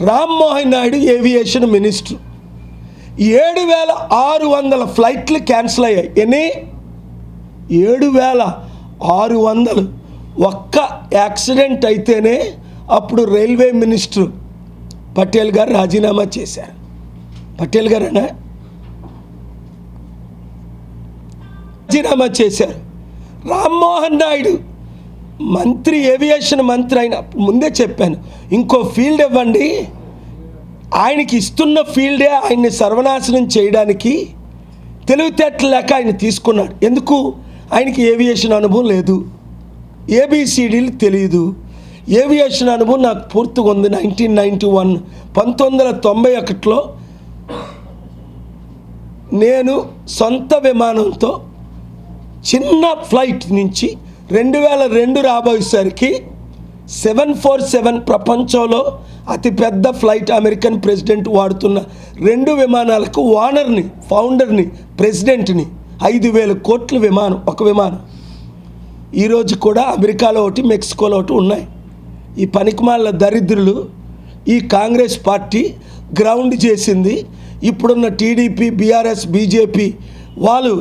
Rammohan Naidu aviation minister. 7,600 ఫ్లైట్లు cancel అయ్యాయి. ఎన్ని? 7,600. ఒక్క యాక్సిడెంట్ అయితేనే అప్పుడు రైల్వే మినిస్టర్ పటేల్ గారు రాజీనామా చేశారు. పటేల్ గారేనా రాజీనామా చేశారు. రామ్మోహన్ నాయుడు మంత్రి, ఏవియేషన్ మంత్రి అయిన ముందే చెప్పాను, ఇంకో ఫీల్డ్ ఇవ్వండి. ఆయనకి ఇస్తున్న ఫీల్డే ఆయన్ని సర్వనాశనం చేయడానికి తెలివితేటలు లేక ఆయన తీసుకున్నాడు. ఎందుకు? ఆయనకి ఏవియేషన్ అనుభవం లేదు, ఏబిసిడీలు తెలియదు. ఏవియేషన్ అనుభవం నాకు పూర్తిగా ఉంది. 1991లో నేను సొంత విమానంతో చిన్న ఫ్లైట్ నుంచి 2002 రాబోయేసరికి 747 ప్రపంచంలో అతిపెద్ద ఫ్లైట్ అమెరికన్ ప్రెసిడెంట్ వాడుతున్న 2 విమానాలకు ఓనర్ని, ఫౌండర్ని, ప్రెసిడెంట్ని. 5,000 కోట్ల విమానం, ఒక విమానం. ఈరోజు కూడా అమెరికాలో ఒకటి, మెక్సికోలో ఒకటి ఉన్నాయి. ఈ పనికిమాల దరిద్రులు, ఈ కాంగ్రెస్ పార్టీ గ్రౌండ్ చేసింది. ఇప్పుడున్న టీడీపీ, బీఆర్ఎస్, బీజేపీ వాళ్ళు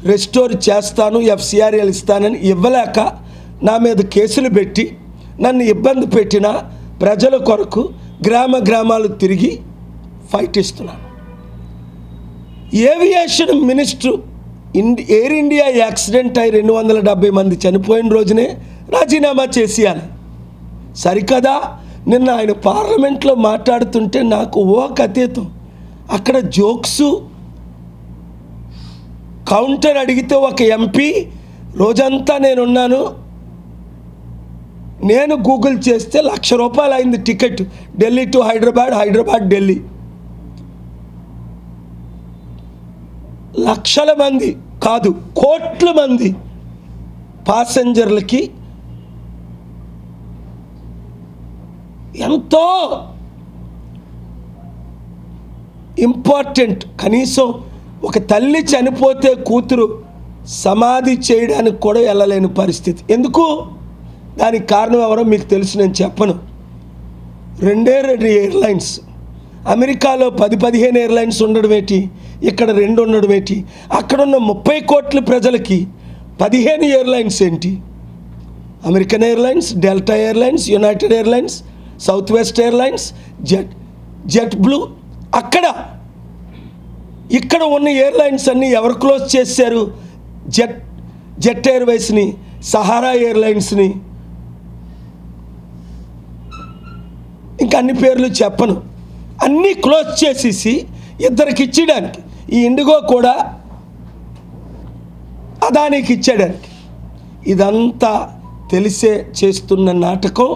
రెస్టోర్ చేస్తాను, ఎఫ్సిఆర్ఎల్ ఇస్తానని ఇవ్వలేక నా మీద కేసులు పెట్టి నన్ను ఇబ్బంది పెట్టిన ప్రజల కొరకు గ్రామాలు తిరిగి ఫైట్ ఇస్తున్నాను. Aviation minister air India accident అయి 270 మంది చనిపోయిన రోజునే రాజీనామా చేసేయాలి. సరికదా, నిన్న ఆయన పార్లమెంట్లో మాట్లాడుతుంటే నాకు అతీతం. అక్కడ జోక్సు, కౌంటర్ అడిగితే ఒక ఎంపీ రోజంతా నేనున్నాను, నేను గూగుల్ చేస్తే ₹1,00,000 అయింది టికెట్, ఢిల్లీ టు హైదరాబాద్, హైదరాబాద్ ఢిల్లీ. లక్షల మంది కాదు, కోట్ల మంది పాసెంజర్లకి ఎంతో ఇంపార్టెంట్. కనీసం ఒక తల్లి చనిపోతే కూతురు సమాధి చేయడానికి కూడా వెళ్ళలేని పరిస్థితి. ఎందుకు? దానికి కారణం ఎవరో మీకు తెలుసు, నేను చెప్పను. 2 ఎయిర్లైన్స్, అమెరికాలో 10-15 ఎయిర్లైన్స్ ఉండడం ఏంటి, ఇక్కడ 2 ఉండడం ఏంటి? అక్కడున్న 30 కోట్ల ప్రజలకి 15 ఎయిర్లైన్స్ ఏంటి? American airlines, delta airlines, United airlines, south west airlines, jet blue. ఇక్కడ ఉన్న ఎయిర్లైన్స్ అన్నీ ఎవరు క్లోజ్ చేశారు? జెట్ ఎయిర్వేస్ని, సహారా ఎయిర్లైన్స్ని, ఇంకా అన్ని పేర్లు చెప్పను, అన్నీ క్లోజ్ చేసేసి ఇద్దరికి ఇచ్చేయడానికి, ఈ ఇండిగో కూడా అదానికి ఇచ్చేయడానికి. ఇదంతా తెలిసే చేస్తున్న నాటకం.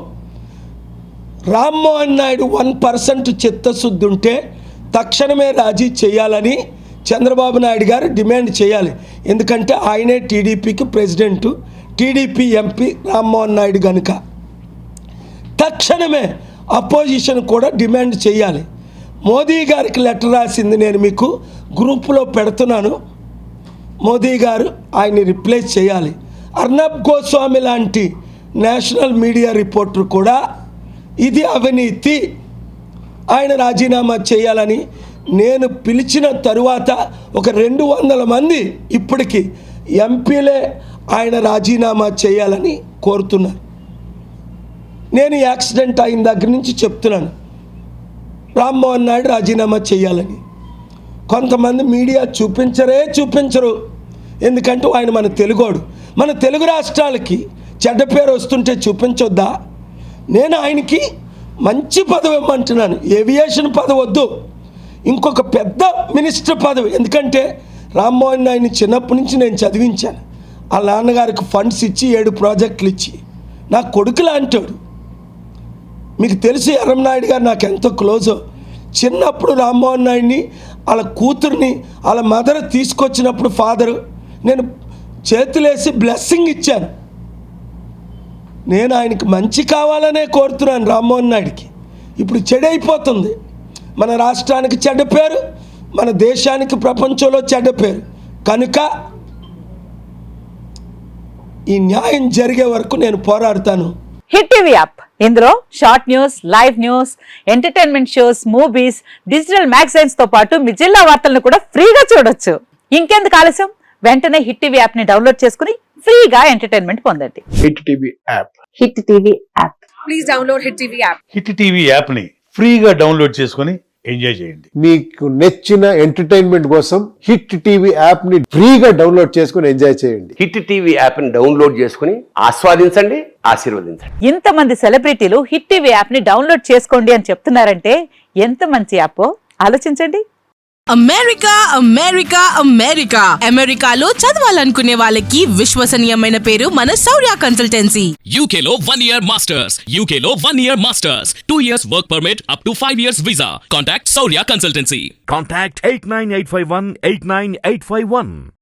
రామ్మోహన్ నాయుడు 1% చిత్తశుద్ధి ఉంటే తక్షణమే రాజీ చేయాలని చంద్రబాబు నాయుడు గారు డిమాండ్ చేయాలి. ఎందుకంటే ఆయనే టీడీపీకి president, TDP MP Rammohan Naidu కనుక తక్షణమే అపోజిషన్ కూడా డిమాండ్ చేయాలి. మోదీ గారికి లెటర్ రాసింది నేను మీకు గ్రూపులో పెడుతున్నాను. మోదీ గారు ఆయన్ని రిప్లేస్ చేయాలి. అర్నబ్ గోస్వామి లాంటి నేషనల్ మీడియా రిపోర్టర్ కూడా ఇది అవినీతి, ఆయన రాజీనామా చేయాలని నేను పిలిచిన తరువాత ఒక 200 మంది ఇప్పటికీ ఎంపీలే ఆయన రాజీనామా చేయాలని కోరుతున్నారు. నేను యాక్సిడెంట్ అయిన దగ్గర నుంచి చెప్తున్నాను, రామ్మోహన్ నాయుడు రాజీనామా చేయాలని. కొంతమంది మీడియా చూపించరు. ఎందుకంటే ఆయన మన తెలుగోడు. మన తెలుగు రాష్ట్రాలకి చెడ్డ పేరు వస్తుంటే చూపించొద్దా? నేను ఆయనకి మంచి పదవి ఇవ్వమంటున్నాను. ఏవియేషన్ పదవి వద్దు, ఇంకొక పెద్ద మినిస్టర్ పదవి. ఎందుకంటే రామ్మోహన్ నాయుడిని చిన్నప్పటి నుంచి నేను చదివించాను. ఆ నాన్నగారికి ఫండ్స్ ఇచ్చి 7 ప్రాజెక్టులు ఇచ్చి నా కొడుకులా అంటాడు. మీకు తెలుసు ఎర్రంనాయుడు గారు నాకు ఎంతో క్లోజో. చిన్నప్పుడు రామ్మోహన్ నాయుడిని, వాళ్ళ కూతుర్ని, వాళ్ళ మదర్ తీసుకొచ్చినప్పుడు ఫాదరు నేను చేతులేసి బ్లెస్సింగ్ ఇచ్చాను. నేను ఆయనకి మంచి కావాలనే కోరుతున్నాను రామ్మోహన్ నాయుడికి. ఇప్పుడు చెడైపోతుంది. మన రాష్ట్రానికి చెడ్డ పేరు, మన దేశానికి ప్రపంచంలో చెడ్డ పేరు. కనుక ఈ న్యాయం జరిగే వరకు నేను పోరాడతాను. హిట్ టీవీ యాప్ ఇందులో short news, live news, entertainment shows, movies, digital magazines తో పాటు మీ జిల్లా వార్తలను కూడా ఫ్రీగా చూడొచ్చు. ఇంకెందుకు ఆలస్యం, వెంటనే హిట్ టీవీ యాప్ ని డౌన్లోడ్ చేసుకుని ఫ్రీగా ఎంటర్టైన్మెంట్ పొందండి. Hit TV app. Hit TV app. Please download Hit TV app. Hit TV app ని ఫ్రీగా డౌన్లోడ్ చేసుకొని ఎంజాయ్ చేయండి. మీకు నచ్చిన ఎంటర్టైన్మెంట్ కోసం హిట్ టీవీ యాప్ ని ఫ్రీగా డౌన్లోడ్ చేసుకుని ఎంజాయ్ చేయండి. హిట్ టీవీ యాప్ని డౌన్లోడ్ చేసుకుని ఆస్వాదించండి, ఆశీర్వదించండి. ఇంతమంది సెలబ్రిటీలు హిట్ టీవీ యాప్ ని డౌన్లోడ్ చేసుకోండి అని చెప్తున్నారంటే ఎంత మంచి యాప్ ఆలోచించండి. అమెరికా అమెరికా అమెరికా అమెరికాలో చదవాలనుకునే వాళ్ళకి విశ్వసనీయమైన పేరు మన శౌర్య కన్సల్టెన్సీ. UK లో 1 year masters. UK లో 1 year masters. 2 years work permit up to 5 years visa. Contact Saurya Consultancy. Contact 89851 89851.